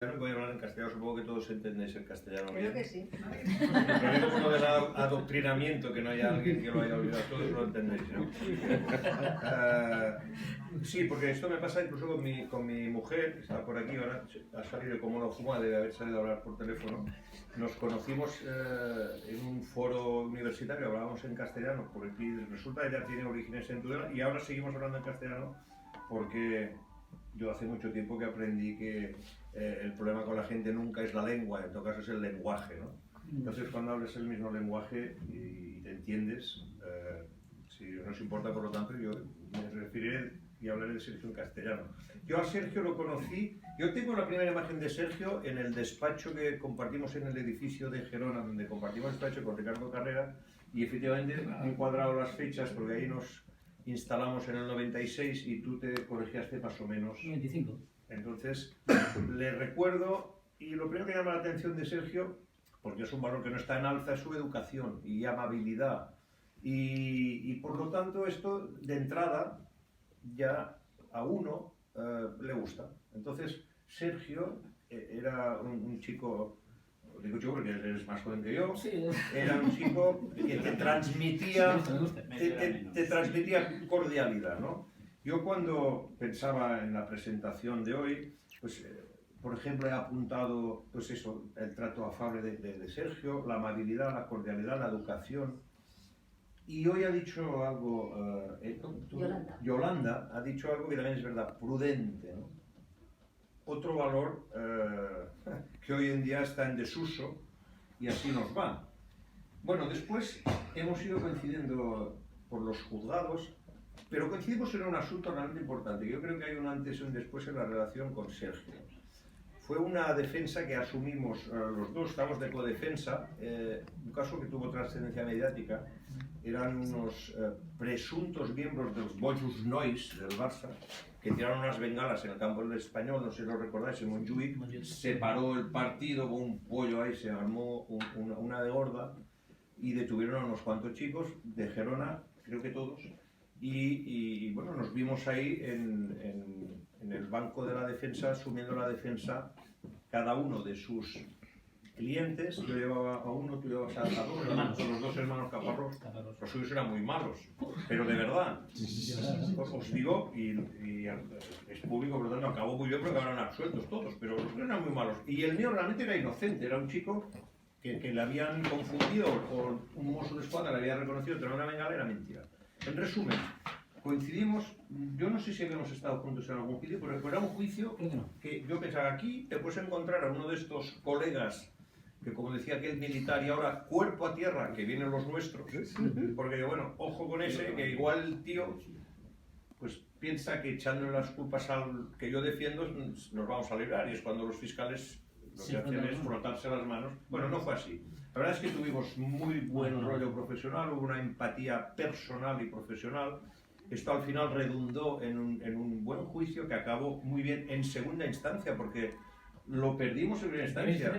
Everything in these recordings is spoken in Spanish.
Voy a hablar en castellano, supongo que todos entendéis el castellano Creo bien. que sí. Lo mismo con lo del adoctrinamiento, que no haya alguien que lo haya olvidado, todos lo entendéis, ¿no? Sí, porque esto me pasa incluso con mi mujer, que está por aquí, ahora ha salido como una fuma, debe haber salido a hablar por teléfono. Nos conocimos en un foro universitario, hablábamos en castellano, porque resulta que ella tiene orígenes en Tudela y ahora seguimos hablando en castellano porque yo hace mucho tiempo que aprendí que el problema con la gente nunca es la lengua, en todo caso es el lenguaje, ¿no? Entonces cuando hables el mismo lenguaje y te entiendes, si no os importa, por lo tanto, yo me referiré y hablaré de Sergio en castellano. Yo a Sergio lo conocí, yo tengo la primera imagen de Sergio en el despacho que compartimos en el edificio de Gerona, donde compartimos despacho con Ricardo Carrera, y efectivamente han cuadrado las fechas porque ahí nos instalamos en el 96 y tú te corregías más o menos. 95. Entonces, le recuerdo, y lo primero que llama la atención de Sergio, porque es un valor que no está en alza, es su educación y amabilidad. Y por lo tanto, esto de entrada ya a uno le gusta. Entonces, Sergio era un chico, digo chico porque eres más joven que yo, era un chico que te transmitía cordialidad, ¿no? Yo cuando pensaba en la presentación de hoy, pues por ejemplo he apuntado pues eso, el trato afable de Sergio, la amabilidad, la cordialidad, la educación. Y hoy ha dicho algo, Yolanda ha dicho algo que también es verdad, prudente, ¿no? Otro valor que hoy en día está en desuso y así nos va. Bueno, después hemos ido coincidiendo por los juzgados, pero coincidimos en un asunto realmente importante. Yo creo que hay un antes y un después en la relación con Sergio. Fue una defensa que asumimos los dos, estamos de codefensa, un caso que tuvo trascendencia mediática. Eran unos presuntos miembros de los Boyus Nois del Barça que tiraron unas bengalas en el campo del Español, no sé si lo recordáis, en Montjuïc, se paró el partido con un pollo ahí, se armó una de gorda y detuvieron a unos cuantos chicos de Gerona, creo que todos, y bueno, nos vimos ahí en el banco de la defensa, asumiendo la defensa cada uno de sus clientes. Yo llevaba a uno, tú llevabas a dos, los dos hermanos Caparrós. Los suyos eran muy malos, pero de verdad, os digo, y es público, por lo tanto acabó muy bien porque acabaron absueltos todos, pero los dos eran muy malos. Y el mío realmente era inocente, era un chico que le habían confundido con un mozo de escuadra, le había reconocido, pero una bengala, era mentira. En resumen, coincidimos, yo no sé si habíamos estado juntos en algún juicio, pero era un juicio que yo pensaba, aquí te puedes encontrar a uno de estos colegas que, como decía aquel militar, y ahora cuerpo a tierra, que vienen los nuestros, porque bueno, ojo con ese, que igual el tío pues piensa que echándole las culpas al que yo defiendo nos vamos a librar, y es cuando los fiscales lo que hacen es frotarse las manos. Bueno, no fue así. La verdad es que tuvimos muy buen rollo profesional, hubo una empatía personal y profesional. Esto al final redundó en un buen juicio que acabó muy bien en segunda instancia, porque lo perdimos en primera instancia.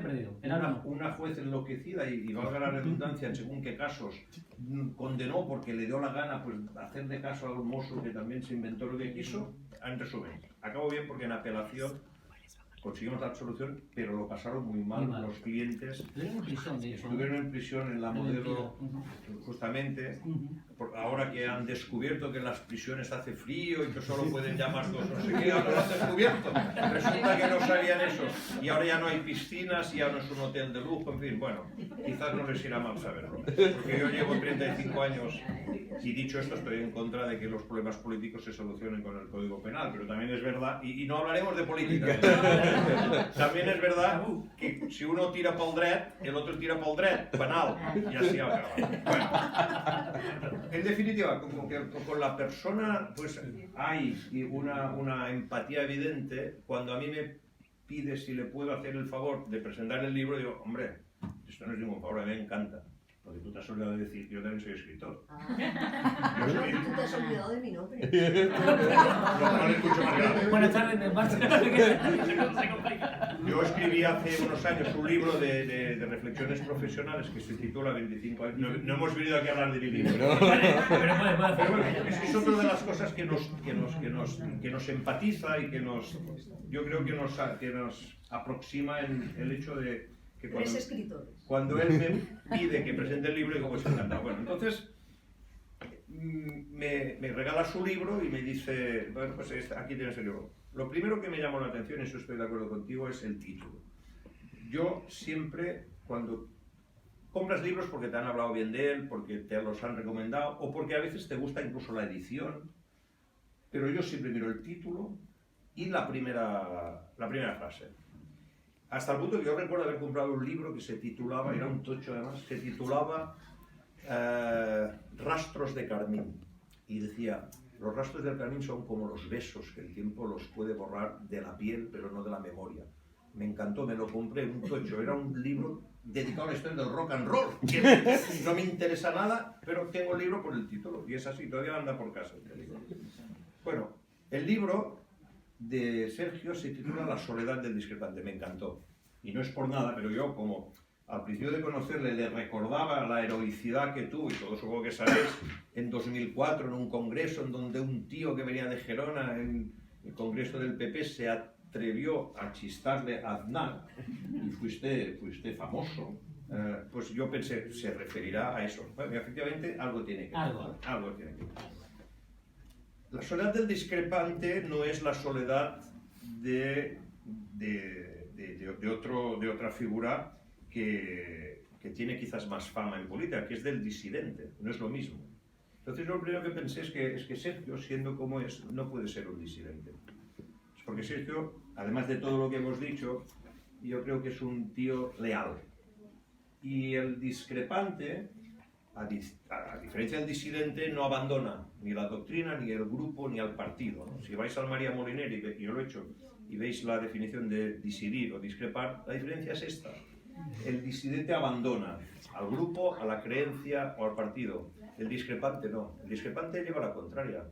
Una juez enloquecida y valga la redundancia, en según qué casos, condenó porque le dio la gana pues hacer de caso al mozo que también se inventó lo que quiso. En resumen, acabó bien porque en apelación conseguimos la absolución, pero lo pasaron muy mal los clientes. Estuvieron en prisión en la Modelo, justamente, ahora que han descubierto que en las prisiones hace frío y que solo pueden llamar dos, no sé qué, ahora lo han descubierto. Resulta que no sabían eso. Y ahora ya no hay piscinas, ya no es un hotel de lujo, en fin, bueno, quizás no les irá mal saberlo. Porque yo llevo 35 años y dicho esto, estoy en contra de que los problemas políticos se solucionen con el Código Penal, pero también es verdad, y no hablaremos de política, también es verdad que si uno tira pel dret, el otro tira pel dret, penal, y así acaba. Bueno, en definitiva, como que con la persona pues hay una empatía evidente. Cuando a mí me pide si le puedo hacer el favor de presentar el libro, digo, hombre, esto no es ningún favor, a mí me encanta. Porque tú te has olvidado de decir, yo también soy escritor. Tú te has olvidado de mi nombre. No le escucho más grave. Buenas tardes, me marcho. Se complica. Yo escribí hace unos años un libro de reflexiones profesionales que se titula 25 años. No hemos venido aquí a hablar de mi libro, ¿no? Pero bueno, es otra de las cosas que nos empatiza y que yo creo que nos aproxima en el hecho de que cuando él me pide que presente el libro, digo, pues encantado. Bueno, entonces me regala su libro y me dice, bueno, pues aquí tienes el libro. Lo primero que me llamó la atención, y eso estoy de acuerdo contigo, es el título. Yo siempre, cuando compras libros porque te han hablado bien de él, porque te los han recomendado, o porque a veces te gusta incluso la edición, pero yo siempre miro el título y la primera frase. Hasta el punto que yo recuerdo haber comprado un libro que se titulaba, era un tocho además, se titulaba Rastros de Carmín. Y decía, los rastros del carmín son como los besos, que el tiempo los puede borrar de la piel, pero no de la memoria. Me encantó, me lo compré, un tocho, era un libro dedicado a la historia del rock and roll, que no me interesa nada, pero tengo el libro por el título, y es así, todavía anda por casa el libro. Bueno, el libro de Sergio se titula La soledad del discrepante, me encantó. Y no es por nada, pero yo como al principio de conocerle le recordaba la heroicidad que tuvo, y todo supongo que sabéis, en 2004 en un congreso en donde un tío que venía de Gerona, en el congreso del PP, se atrevió a chistarle a Aznar, y fuiste famoso. Pues yo pensé, se referirá a eso. Bueno, y efectivamente algo tiene que ver. Algo tiene que ver. La soledad del discrepante no es la soledad de otra figura que tiene quizás más fama en política, que es del disidente, no es lo mismo. Entonces lo primero que pensé es que Sergio, siendo como es, no puede ser un disidente. Porque Sergio, además de todo lo que hemos dicho, yo creo que es un tío leal. Y el discrepante, a diferencia del disidente, no abandona ni la doctrina, ni el grupo, ni al partido, ¿no? Si vais al María Moliner, y yo lo he hecho, y veis la definición de disidir o discrepar, la diferencia es esta. El disidente abandona al grupo, a la creencia o al partido. El discrepante no. El discrepante lleva la contraria.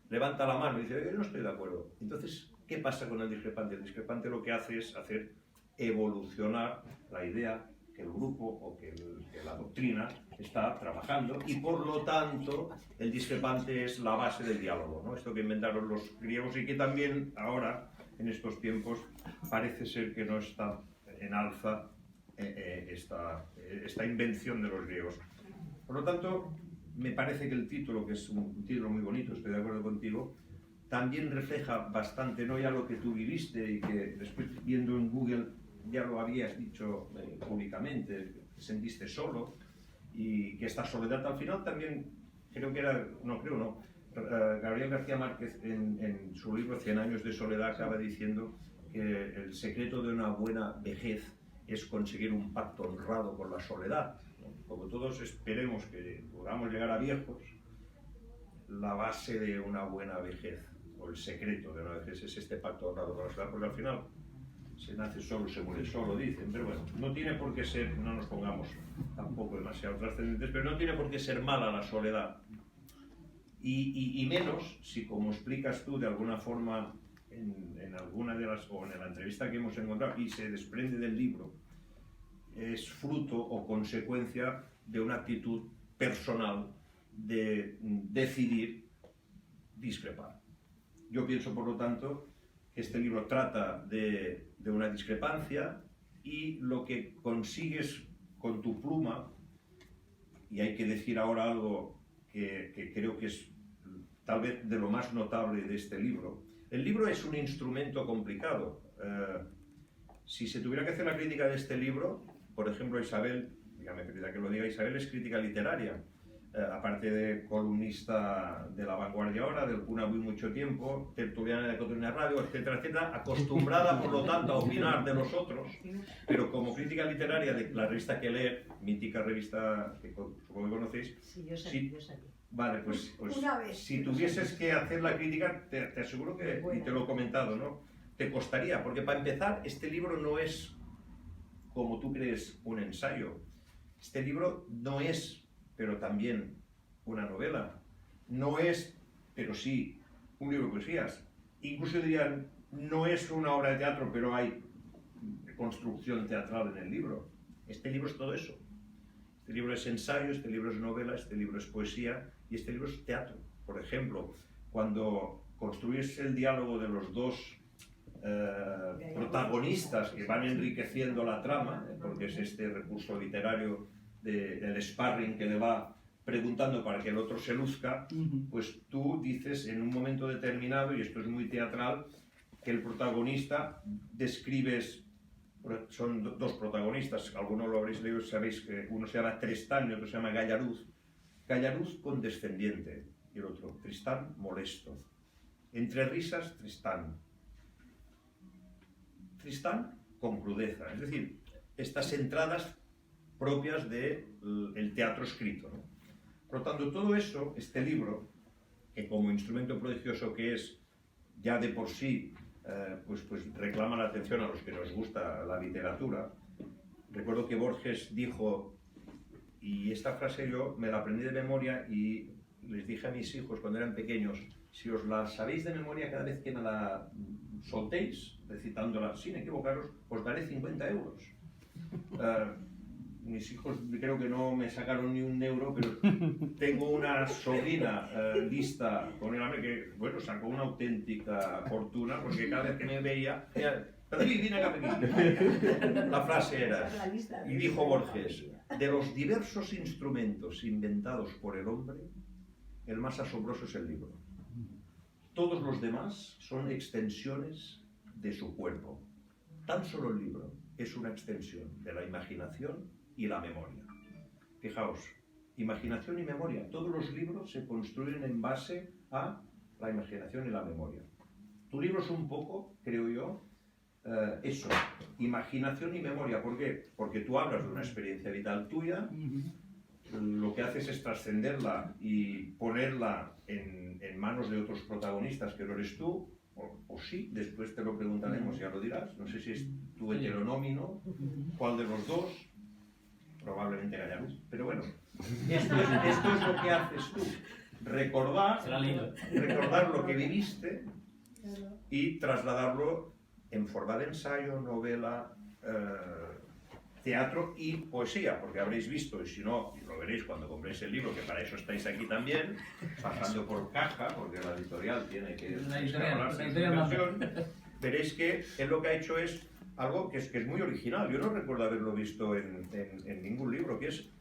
Levanta la mano y dice, yo no estoy de acuerdo. Entonces, ¿qué pasa con el discrepante? El discrepante lo que hace es hacer evolucionar la idea que el grupo o que la doctrina está trabajando, y por lo tanto el discrepante es la base del diálogo, ¿no? Esto que inventaron los griegos y que también ahora, en estos tiempos, parece ser que no está en alza esta invención de los griegos. Por lo tanto, me parece que el título, que es un título muy bonito, estoy de acuerdo contigo, también refleja bastante, no ya lo que tú viviste y que después viendo en Google ya lo habías dicho públicamente, que sentiste solo, y que esta soledad al final también, Gabriel García Márquez en su libro 100 años de soledad acaba diciendo que el secreto de una buena vejez es conseguir un pacto honrado con la soledad. Como todos esperemos que podamos llegar a viejos, la base de una buena vejez, o el secreto de una vejez, es este pacto honrado con la soledad, porque al final se nace solo, se muere solo, dicen, pero bueno, no tiene por qué ser, no nos pongamos tampoco demasiado trascendentes, pero no tiene por qué ser mala la soledad. Y menos si, como explicas tú de alguna forma en alguna de las, o en la entrevista que hemos encontrado, y se desprende del libro, es fruto o consecuencia de una actitud personal de decidir discrepar. Yo pienso, por lo tanto, que este libro trata de una discrepancia, y lo que consigues con tu pluma, y hay que decir ahora algo que creo que es tal vez de lo más notable de este libro. El libro es un instrumento complicado. Si se tuviera que hacer la crítica de este libro, por ejemplo, Isabel, dígame que lo diga, Isabel es crítica literaria, aparte de columnista de La Vanguardia ahora, del Cuna muy mucho tiempo, tertuliana de Cotonina Radio, etcétera, etcétera, acostumbrada por lo tanto a opinar de los otros, pero como crítica literaria de la revista Que Leer, mítica revista que supongo que conocéis. Sí, yo sabía. Vale, pues si tuvieses que hacer la crítica, te aseguro que, y te lo he comentado, ¿no? Te costaría, porque para empezar, este libro no es, como tú crees, un ensayo. Este libro no es, pero también una novela. No es, pero sí, un libro de poesías. Incluso dirían, no es una obra de teatro, pero hay construcción teatral en el libro. Este libro es todo eso. Este libro es ensayo, este libro es novela, este libro es poesía y este libro es teatro. Por ejemplo, cuando construyes el diálogo de los dos protagonistas que van enriqueciendo la trama, porque es este recurso literario del sparring que le va preguntando para que el otro se luzca, pues tú dices en un momento determinado, y esto es muy teatral, que el protagonista describes, son dos protagonistas, algunos lo habréis leído, sabéis que uno se llama Tristán y otro se llama Gallaruz. Gallaruz condescendiente y el otro Tristán molesto. Entre risas, Tristán. Tristán con crudeza, es decir, estas entradas propias del teatro escrito, ¿no? Por lo tanto, todo eso, este libro, que como instrumento prodigioso que es, ya de por sí, pues reclama la atención a los que nos gusta la literatura. Recuerdo que Borges dijo, y esta frase yo me la aprendí de memoria y les dije a mis hijos cuando eran pequeños, si os la sabéis de memoria cada vez que me la soltéis, recitándola sin equivocaros, os daré 50 euros. Mis hijos creo que no me sacaron ni un euro, pero tengo una sobrina lista con el hambre que, bueno, sacó una auténtica fortuna, porque cada vez que me veía, David, viene acá pequeño. La frase era, y dijo Borges, de los diversos instrumentos inventados por el hombre, el más asombroso es el libro. Todos los demás son extensiones de su cuerpo. Tan solo el libro es una extensión de la imaginación y la memoria. Fijaos, imaginación y memoria. Todos los libros se construyen en base a la imaginación y la memoria. Tu libro es un poco, creo yo, eso, imaginación y memoria. ¿Por qué? Porque tú hablas de una experiencia vital tuya, lo que haces es trascenderla y ponerla en manos de otros protagonistas que no eres tú, o sí, después te lo preguntaremos, ya lo dirás. No sé si es tu heteronómino, cuál de los dos, probablemente Gallaruz, pero bueno, esto es lo que haces tú, recordar lo que viviste y trasladarlo en forma de ensayo, novela, teatro y poesía, porque habréis visto, y si no, lo veréis cuando compréis el libro, que para eso estáis aquí también, pasando por caja, porque la editorial tiene que descargarse en su versión, veréis que él lo que ha hecho es algo que es muy original. Yo no recuerdo haberlo visto en ningún libro, que es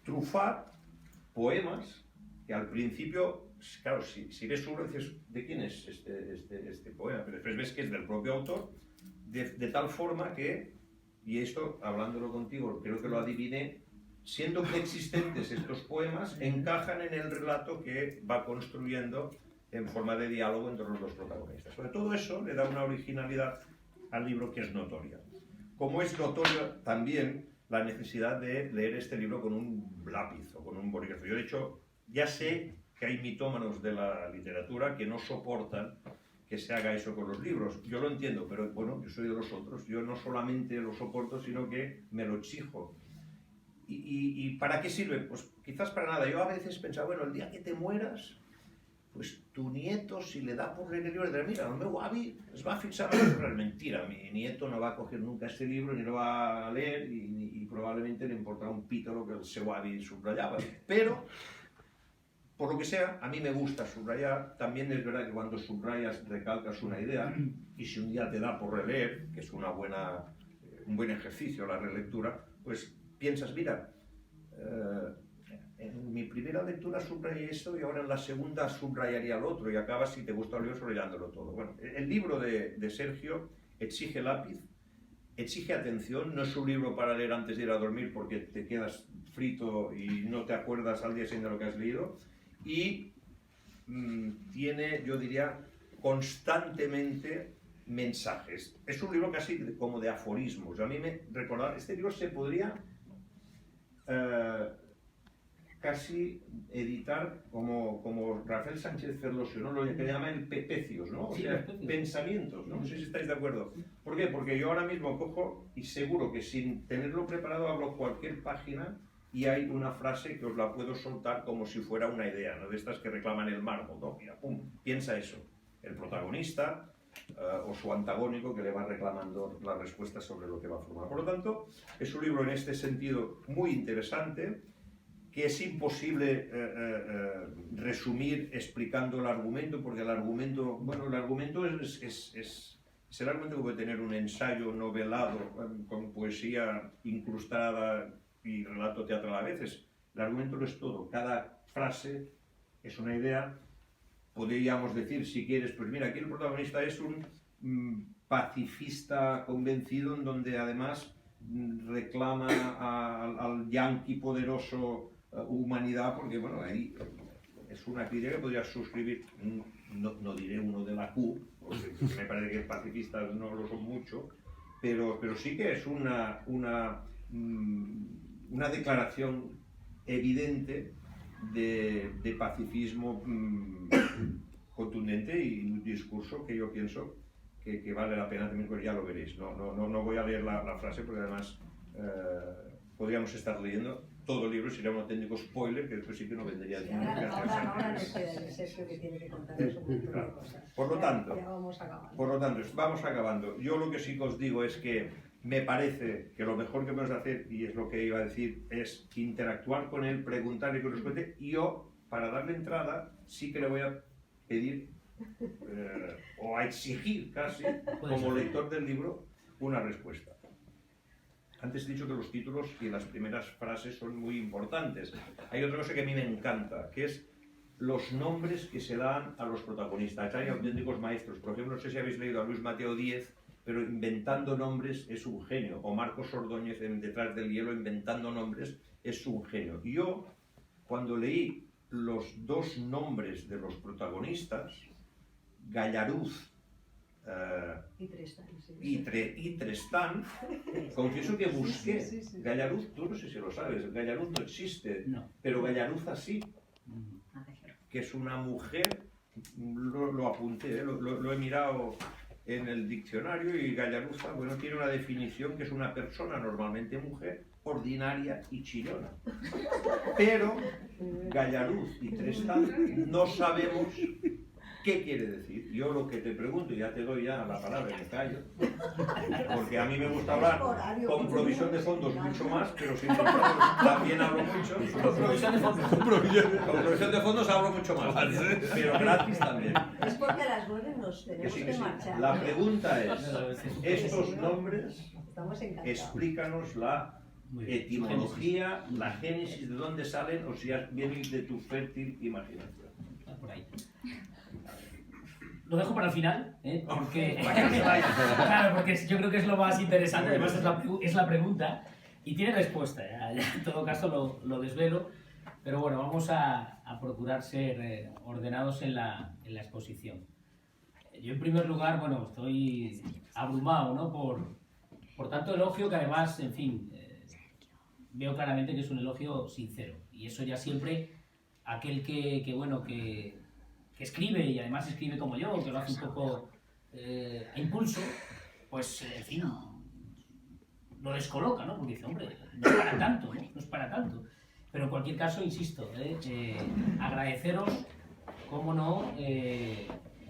trufar poemas que al principio, claro, si ves uno dices, ¿de quién es este poema? Pero después ves que es del propio autor, de tal forma que, y esto, hablándolo contigo, creo que lo adiviné, siendo preexistentes estos poemas, encajan en el relato que va construyendo en forma de diálogo entre los dos protagonistas. Sobre todo eso le da una originalidad al libro que es notoria. Como es notorio también la necesidad de leer este libro con un lápiz o con un bolígrafo. Yo, de hecho, ya sé que hay mitómanos de la literatura que no soportan que se haga eso con los libros. Yo lo entiendo, pero bueno, yo soy de los otros. Yo no solamente lo soporto, sino que me lo exijo. ¿Y para qué sirve? Pues quizás para nada. Yo a veces pensaba, bueno, el día que te mueras, pues tu nieto, si le da por leer el libro, le dirá, mira, el meu avi es va fixar en el libro. Mentira, mi nieto no va a coger nunca este libro, ni lo va a leer, y probablemente le importará un pito lo que el seu avi subrayaba. Pero, por lo que sea, a mí me gusta subrayar. También es verdad que cuando subrayas recalcas una idea, y si un día te da por releer, que es un buen ejercicio la relectura, pues piensas, mira, en mi primera lectura subrayé esto y ahora en la segunda subrayaría lo otro, y acabas, si te gusta el libro, subrayándolo todo. Bueno, el libro de Sergio exige lápiz, exige atención. No es un libro para leer antes de ir a dormir porque te quedas frito y no te acuerdas al día siguiente de lo que has leído, y tiene, yo diría, constantemente mensajes. Es un libro casi como de aforismos. A mí me recordaba, este libro se podría casi editar como Rafael Sánchez Ferlosio, ¿no? Lo que llaman pecios, ¿no? O Sí, sea, pecios. pensamientos, ¿no? No sé si estáis de acuerdo. ¿Por qué? Porque yo ahora mismo cojo y seguro que sin tenerlo preparado abro cualquier página y hay una frase que os la puedo soltar como si fuera una idea, ¿no? De estas que reclaman el mármol, ¿no? Mira, pum, piensa eso. El protagonista o su antagónico que le va reclamando la respuesta sobre lo que va a formar. Por lo tanto, es un libro en este sentido muy interesante, que es imposible resumir explicando el argumento, porque el argumento, bueno, el argumento es el argumento que puede tener un ensayo novelado con poesía incrustada y relato teatral a veces. El argumento lo es todo, cada frase es una idea. Podríamos decir, si quieres, pues mira, aquí el protagonista es un pacifista convencido en donde además reclama al yanqui poderoso humanidad, porque bueno, ahí es una crítica que podría suscribir, no diré uno de la Q, porque me parece que pacifistas no lo son mucho, pero sí que es una declaración evidente de pacifismo contundente y un discurso que yo pienso que vale la pena también, pues ya lo veréis. No voy a leer la frase porque además podríamos estar leyendo todo el libro, sería un auténtico spoiler que después sí que no vendría de Ahora nos queda el Sergio que tiene que contarnos un montón de cosas. Por lo tanto, Ya vamos acabando. Por lo tanto, vamos acabando. Yo lo que sí que os digo es que me parece que lo mejor que podemos hacer, y es lo que iba a decir, es interactuar con él, preguntarle que nos cuente. Y yo, para darle entrada, sí que le voy a pedir, o a exigir casi, como lector del libro, una respuesta. Antes he dicho que los títulos y las primeras frases son muy importantes. Hay otra cosa que a mí me encanta, que es los nombres que se dan a los protagonistas. Hay auténticos maestros. Por ejemplo, no sé si habéis leído a Luis Mateo Díez, pero inventando nombres es un genio. O Marcos Ordóñez en Detrás del hielo, inventando nombres, es un genio. Y yo, cuando leí los dos nombres de los protagonistas, Gallaruz y Tristán, confieso que busqué. Sí. Gallaruz, tú no sé si lo sabes, Gallaruz no existe, No. pero Gallaruza sí, que es una mujer, lo apunté, lo he mirado en el diccionario, y Gallaruza, bueno, tiene una definición que es una persona, normalmente mujer, ordinaria y chillona. Pero Gallaruz y Tristán no sabemos qué quiere decir. Yo lo que te pregunto, y ya te doy ya la palabra y me callo, porque a mí me gusta hablar con provisión de fondos mucho más, pero sin embargo también hablo mucho. Con provisión de fondos. Con provisión de fondos hablo mucho más, pero gratis también. Es porque a las 9 nos Que tenemos sí, que que sí. marchar. La pregunta es, estos nombres, Estamos encantados. explícanos la Muy bien. etimología, la génesis, de dónde salen, o si vienen de tu fértil imaginación. Por ahí. Lo dejo para el final, porque, Para que se vaya. claro, porque yo creo que es lo más interesante, además es la pregunta y tiene respuesta, ya en todo caso lo desvelo, pero bueno, vamos a procurar ser ordenados en la exposición. Yo en primer lugar, bueno, estoy abrumado, ¿no? por tanto elogio que además, en fin, veo claramente que es un elogio sincero, y eso ya siempre aquel que escribe, y además escribe como yo, que lo hace un poco a impulso, pues en fin, lo descoloca, ¿no? Porque dice, hombre, no es para tanto, ¿no? No es para tanto. Pero en cualquier caso, insisto, agradeceros, cómo no,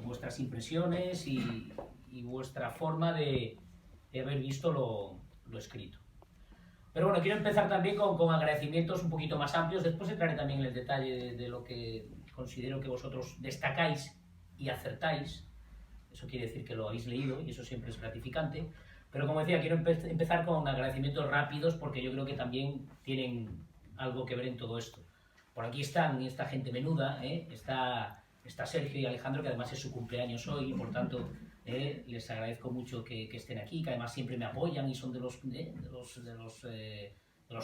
vuestras impresiones y vuestra forma de haber visto lo escrito. Pero bueno, quiero empezar también con agradecimientos un poquito más amplios. Después entraré también en el detalle de lo que considero que vosotros destacáis y acertáis. Eso quiere decir que lo habéis leído y eso siempre es gratificante. Pero como decía, quiero empezar con agradecimientos rápidos porque yo creo que también tienen algo que ver en todo esto. Por aquí están esta gente menuda, está Sergio y Alejandro, que además es su cumpleaños hoy, y por tanto les agradezco mucho que estén aquí, que además siempre me apoyan y son de los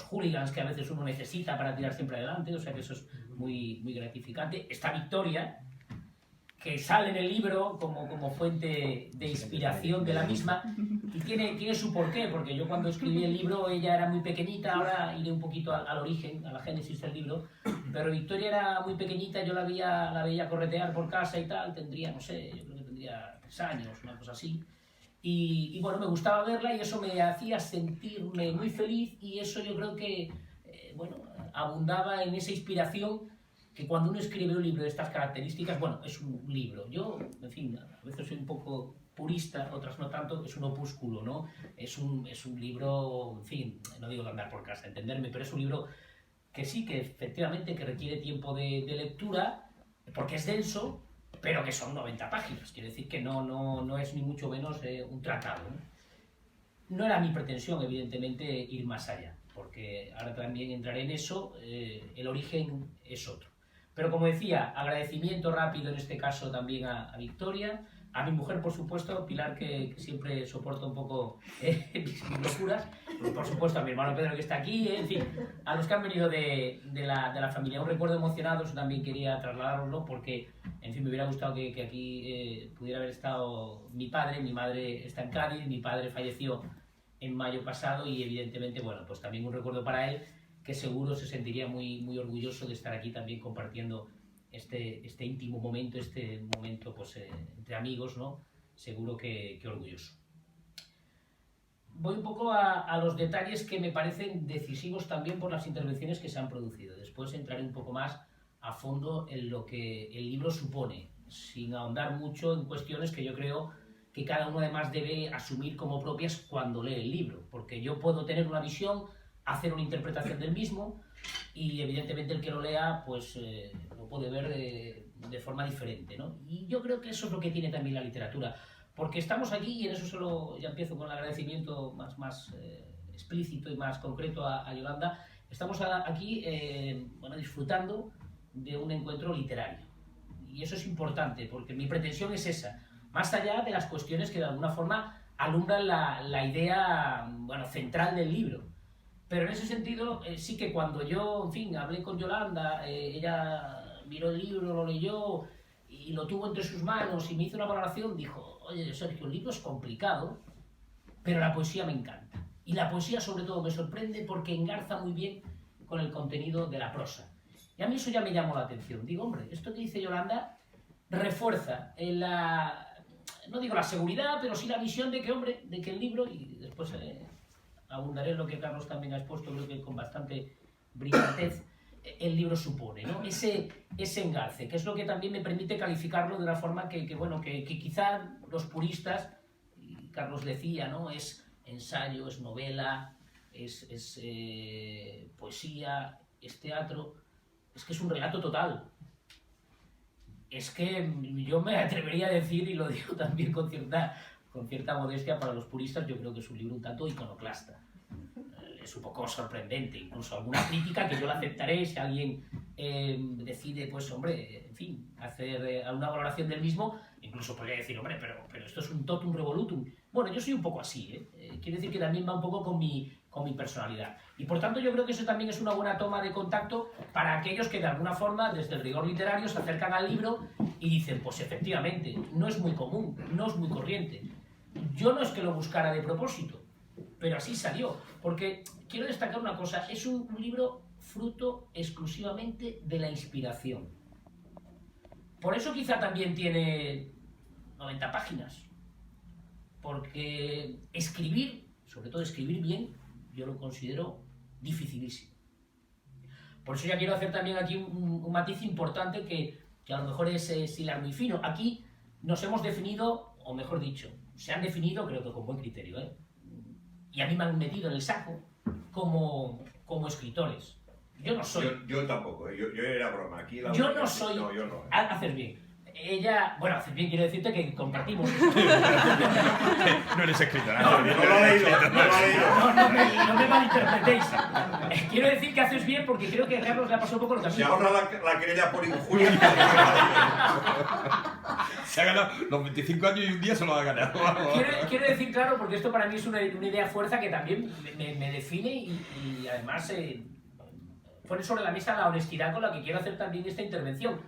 hooligans que a veces uno necesita para tirar siempre adelante, o sea que eso es muy, muy gratificante. Está Victoria, que sale en el libro como fuente de inspiración de la misma, y tiene su porqué, porque yo cuando escribí el libro ella era muy pequeñita, ahora iré un poquito al origen, a la génesis del libro, pero Victoria era muy pequeñita, yo la veía corretear por casa y tal, tendría, no sé, yo creo que tendría 3 años, una cosa así, y bueno, me gustaba verla y eso me hacía sentirme muy feliz, y eso yo creo que, bueno, abundaba en esa inspiración que cuando uno escribe un libro de estas características, bueno, es un libro. Yo, en fin, a veces soy un poco purista, otras no tanto, es un opúsculo, ¿no? Es un libro, en fin, no digo de andar por casa, entenderme, pero es un libro que sí, que efectivamente que requiere tiempo de lectura, porque es denso, pero que son 90 páginas. Quiere decir que no es ni mucho menos un tratado, ¿no? No era mi pretensión, evidentemente, ir más allá, porque ahora también entraré en eso, el origen es otro. Pero como decía, agradecimiento rápido en este caso también a Victoria, a mi mujer, por supuesto, Pilar, que siempre soporta un poco mis locuras, y por supuesto a mi hermano Pedro, que está aquí, en fin, a los que han venido de la familia. Un recuerdo emocionado, eso también quería trasladaroslo, porque, en fin, me hubiera gustado que aquí pudiera haber estado mi padre. Mi madre está en Cádiz, mi padre falleció en mayo pasado y evidentemente, bueno, pues también un recuerdo para él, que seguro se sentiría muy, muy orgulloso de estar aquí también compartiendo este íntimo momento, pues entre amigos, ¿no? Seguro que orgulloso. Voy un poco a los detalles que me parecen decisivos también por las intervenciones que se han producido. Después entraré un poco más a fondo en lo que el libro supone, sin ahondar mucho en cuestiones que yo creo que cada uno además debe asumir como propias cuando lee el libro, porque yo puedo tener una visión, hacer una interpretación del mismo, y evidentemente el que lo lea pues lo puede ver de forma diferente, ¿no? Y yo creo que eso es lo que tiene también la literatura, porque estamos aquí, y en eso solo ya empiezo con el agradecimiento más explícito y más concreto a Yolanda. Estamos aquí bueno, disfrutando de un encuentro literario, y eso es importante, porque mi pretensión es esa, más allá de las cuestiones que de alguna forma alumbran la idea, bueno, central del libro. Pero en ese sentido, sí que cuando yo, en fin, hablé con Yolanda, ella miró el libro, lo leyó y lo tuvo entre sus manos y me hizo una valoración, dijo: oye, Sergio, el libro es complicado, pero la poesía me encanta. Y la poesía sobre todo me sorprende porque engarza muy bien con el contenido de la prosa. Y a mí eso ya me llamó la atención. Digo, hombre, esto que dice Yolanda refuerza no digo la seguridad, pero sí la visión de que, hombre, de que el libro, y después abundaré en lo que Carlos también ha expuesto, creo que con bastante brillantez, el libro supone, ¿no? Ese engarce, que es lo que también me permite calificarlo de una forma que quizá los puristas, y Carlos decía, ¿no? Es ensayo, es novela, es poesía, es teatro, es que es un relato total. Es que yo me atrevería a decir, y lo digo también con cierta modestia para los puristas, yo creo que es un libro un tanto iconoclasta. Es un poco sorprendente, incluso alguna crítica que yo la aceptaré si alguien decide, pues hombre, en fin, hacer alguna valoración del mismo, incluso podría decir, hombre, pero esto es un totum revolutum. Bueno, yo soy un poco así, quiere decir que también va un poco con mi personalidad. Y por tanto yo creo que eso también es una buena toma de contacto para aquellos que de alguna forma, desde el rigor literario, se acercan al libro y dicen, pues efectivamente, no es muy común, no es muy corriente. Yo no es que lo buscara de propósito, pero así salió, porque quiero destacar una cosa, es un libro fruto exclusivamente de la inspiración. Por eso quizá también tiene 90 páginas, porque escribir, sobre todo escribir bien, yo lo considero dificilísimo. Por eso ya quiero hacer también aquí un matiz importante que a lo mejor es hilar muy fino. Aquí nos hemos definido, o mejor dicho, se han definido, creo que con buen criterio, y a mí me han metido en el saco como escritores. Yo no soy... Yo tampoco, yo era broma. Aquí yo no soy... No, yo no. Haces bien. Ella... Bueno, haces bien, quiero decirte que compartimos... No eres escritora. No lo he leído, no lo he leído. No me malinterpretéis. Quiero decir que haces bien porque creo que a Carlos le ha pasado un poco lo que a mí... Se ahorra la querella por injuria. Se ha ganado los 25 años y un día se lo ha ganado. Quiero decir, claro, porque esto para mí es una idea fuerza que también me define y además pone sobre la mesa la honestidad con la que quiero hacer también esta intervención.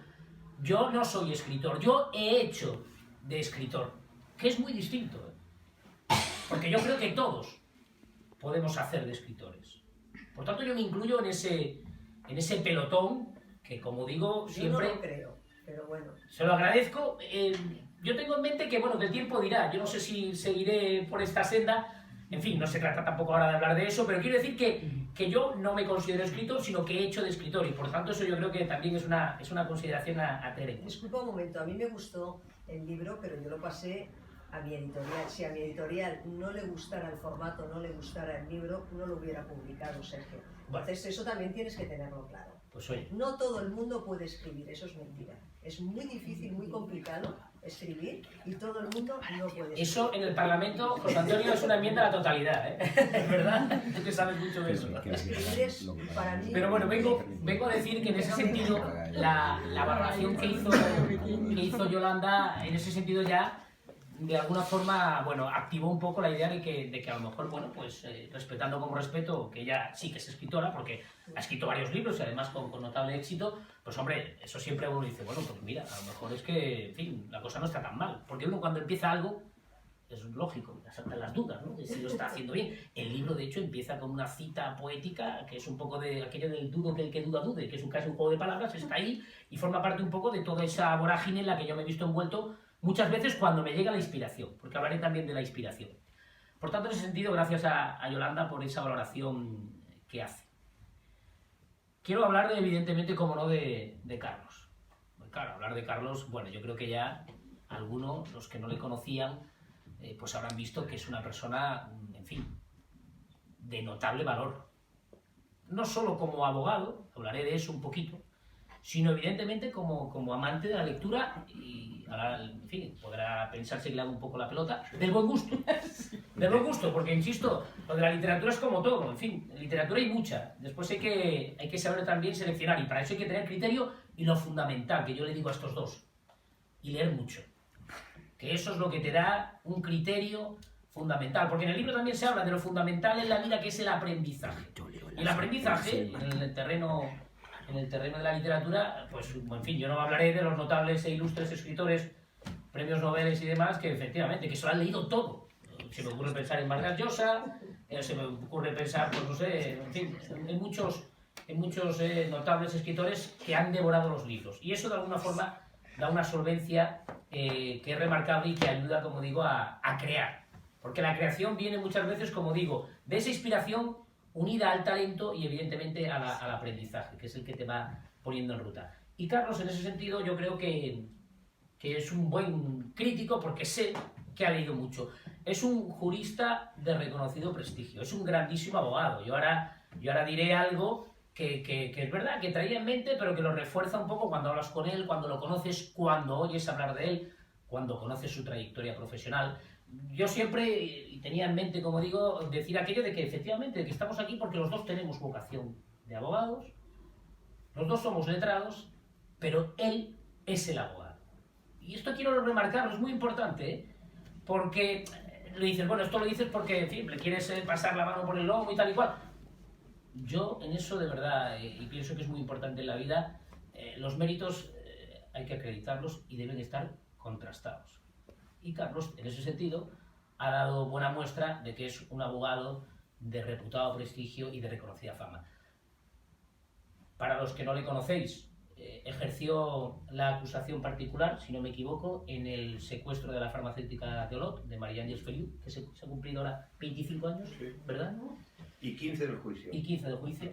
yo no soy escritor, yo he hecho de escritor, que es muy distinto, ¿eh? Porque yo creo que todos podemos hacer de escritores. Por tanto, yo me incluyo en ese pelotón que, como digo, siempre... Yo no lo creo, pero bueno. Se lo agradezco. Yo tengo en mente que, bueno, que el tiempo dirá. Yo no sé si seguiré por esta senda. En fin, no se trata tampoco ahora de hablar de eso, pero quiero decir que yo no me considero escritor, sino que he hecho de escritor. Y por tanto, eso yo creo que también es una consideración a tener en cuenta. Disculpa un momento, a mí me gustó el libro, pero yo lo pasé a mi editorial. Si a mi editorial no le gustara el formato, no le gustara el libro, no lo hubiera publicado, Sergio. Entonces, eso también tienes que tenerlo claro. Pues oye, No todo el mundo puede escribir, eso es mentira. Es muy difícil, muy complicado escribir y todo el mundo no puede escribir. eso en el Parlamento, José Antonio, es una enmienda a la totalidad, ¿eh? ¿Es verdad? Tú que sabes mucho de eso. Escribir es, para mí... Pero bueno, vengo a decir que en ese sentido, la valoración que hizo Yolanda, en ese sentido ya, de alguna forma, bueno, activó un poco la idea de que a lo mejor, bueno, pues respetando como respeto, que ella sí que es escritora, porque ha escrito varios libros y además con notable éxito, pues hombre, eso siempre uno dice, bueno, pues mira, a lo mejor es que, en fin, la cosa no está tan mal. Porque uno cuando empieza algo, es lógico, saltan las dudas, ¿no? De si lo está haciendo bien. El libro, de hecho, empieza con una cita poética, que es un poco de aquello del dudo que el que duda dude, que es casi un juego de palabras, está ahí y forma parte un poco de toda esa vorágine en la que yo me he visto envuelto muchas veces cuando me llega la inspiración, porque hablaré también de la inspiración. Por tanto, en ese sentido, gracias a Yolanda por esa valoración que hace. Quiero hablar, evidentemente, como no, de Carlos. Claro, hablar de Carlos, bueno, yo creo que ya algunos, los que no le conocían, pues habrán visto que es una persona, en fin, de notable valor. No solo como abogado, hablaré de eso un poquito, sino evidentemente como amante de la lectura y, ahora, en fin, podrá pensarse que le hago un poco la pelota, del buen gusto. Del buen gusto, porque insisto, lo de la literatura es como todo, en fin, en literatura hay mucha. Después hay que saber también seleccionar y para eso hay que tener criterio y lo fundamental, que yo le digo a estos dos, y leer mucho. Que eso es lo que te da un criterio fundamental, porque en el libro también se habla de lo fundamental en la vida, que es el aprendizaje. Y el aprendizaje, en el terreno de la literatura, pues, en fin, yo no hablaré de los notables e ilustres escritores, premios Nobel y demás, que efectivamente, que se lo han leído todo. Se me ocurre pensar en Vargas Llosa, se me ocurre pensar, pues no sé, en fin, en muchos notables escritores que han devorado los libros. Y eso, de alguna forma, da una solvencia que es remarcable y que ayuda, como digo, a crear. Porque la creación viene muchas veces, como digo, de esa inspiración unida al talento y evidentemente al aprendizaje, que es el que te va poniendo en ruta. Y Carlos, en ese sentido, yo creo que es un buen crítico porque sé que ha leído mucho. Es un jurista de reconocido prestigio, es un grandísimo abogado. Yo ahora diré algo que es verdad, que traía en mente, pero que lo refuerza un poco cuando hablas con él, cuando lo conoces, cuando oyes hablar de él, cuando conoces su trayectoria profesional. Yo siempre tenía en mente, como digo, decir aquello de que efectivamente de que estamos aquí porque los dos tenemos vocación de abogados, los dos somos letrados, pero él es el abogado. Y esto quiero remarcarlo, es muy importante, ¿eh? Porque le dices, bueno, esto lo dices porque, en fin, le quieres pasar la mano por el lomo y tal y cual. Yo en eso de verdad, y pienso que es muy importante en la vida, los méritos hay que acreditarlos y deben estar contrastados. Y Carlos, en ese sentido, ha dado buena muestra de que es un abogado de reputado prestigio y de reconocida fama. Para los que no le conocéis, ejerció la acusación particular, si no me equivoco, en el secuestro de la farmacéutica de Olot, de María Ángeles Feliu, que se ha cumplido ahora 25 años, sí, ¿verdad? Y 15 del juicio. Y 15 del juicio.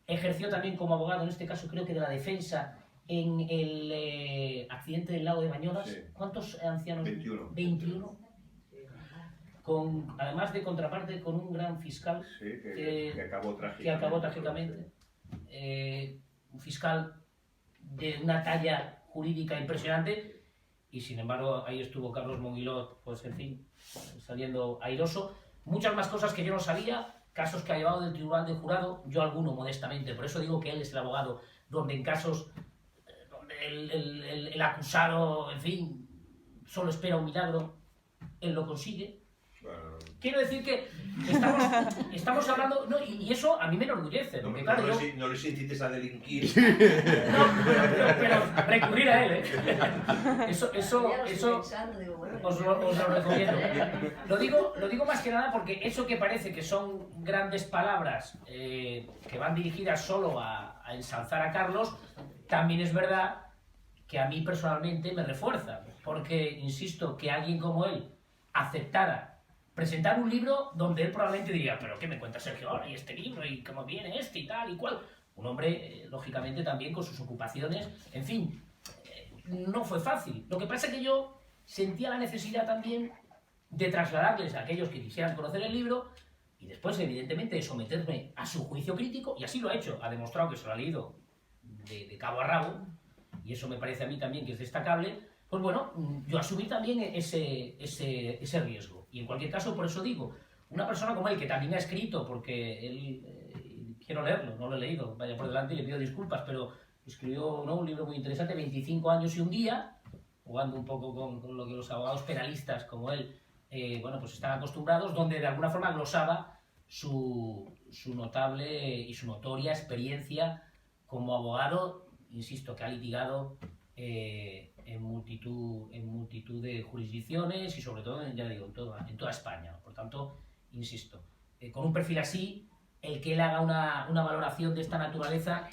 Ejerció también como abogado, en este caso creo que de la defensa, en el accidente del lago de Bañolas. Sí. ¿Cuántos ancianos? 21. 21. Además de contraparte con un gran fiscal, sí, que acabó trágicamente. Un fiscal de una talla jurídica impresionante y sin embargo ahí estuvo Carlos Monguilot, pues en fin, saliendo airoso. Muchas más cosas que yo no sabía, casos que ha llevado del tribunal de jurado, yo alguno modestamente, por eso digo que él es el abogado, donde en casos donde el acusado, en fin, solo espera un milagro, él lo consigue. Quiero decir que estamos estamos hablando, no, y eso a mí me enorgullece, porque claro, yo... No les incites a delinquir. No, pero recurrir a él, ¿eh? Eso Ya lo estoy pensando, digo, bueno, os lo recomiendo. Lo digo más que nada porque eso que parece que son grandes palabras que van dirigidas solo a ensalzar a Carlos, también es verdad que a mí personalmente me refuerza, porque, insisto, que alguien como él aceptara presentar un libro donde él probablemente diría, pero ¿qué me cuenta Sergio ahora? ¿Y este libro? ¿Y cómo viene este? Y tal y cual. Un hombre, lógicamente, también con sus ocupaciones, en fin, no fue fácil. Lo que pasa es que yo sentía la necesidad también de trasladarles a aquellos que quisieran conocer el libro y después, evidentemente, de someterme a su juicio crítico, y así lo ha hecho. Ha demostrado que se lo ha leído de cabo a rabo, y eso me parece a mí también que es destacable. Pues bueno, yo asumí también ese riesgo. Y en cualquier caso, por eso digo, una persona como él, que también ha escrito, porque él, quiero leerlo, no lo he leído, vaya por delante y le pido disculpas, pero escribió, ¿no?, un libro muy interesante, 25 años y un día, jugando un poco con lo que los abogados penalistas como él, bueno, pues están acostumbrados, donde de alguna forma glosaba su notable y su notoria experiencia como abogado, insisto, que ha litigado en multitud de jurisdicciones y sobre todo, ya digo, en toda España. Por tanto, insisto, con un perfil así, el que él haga una valoración de esta naturaleza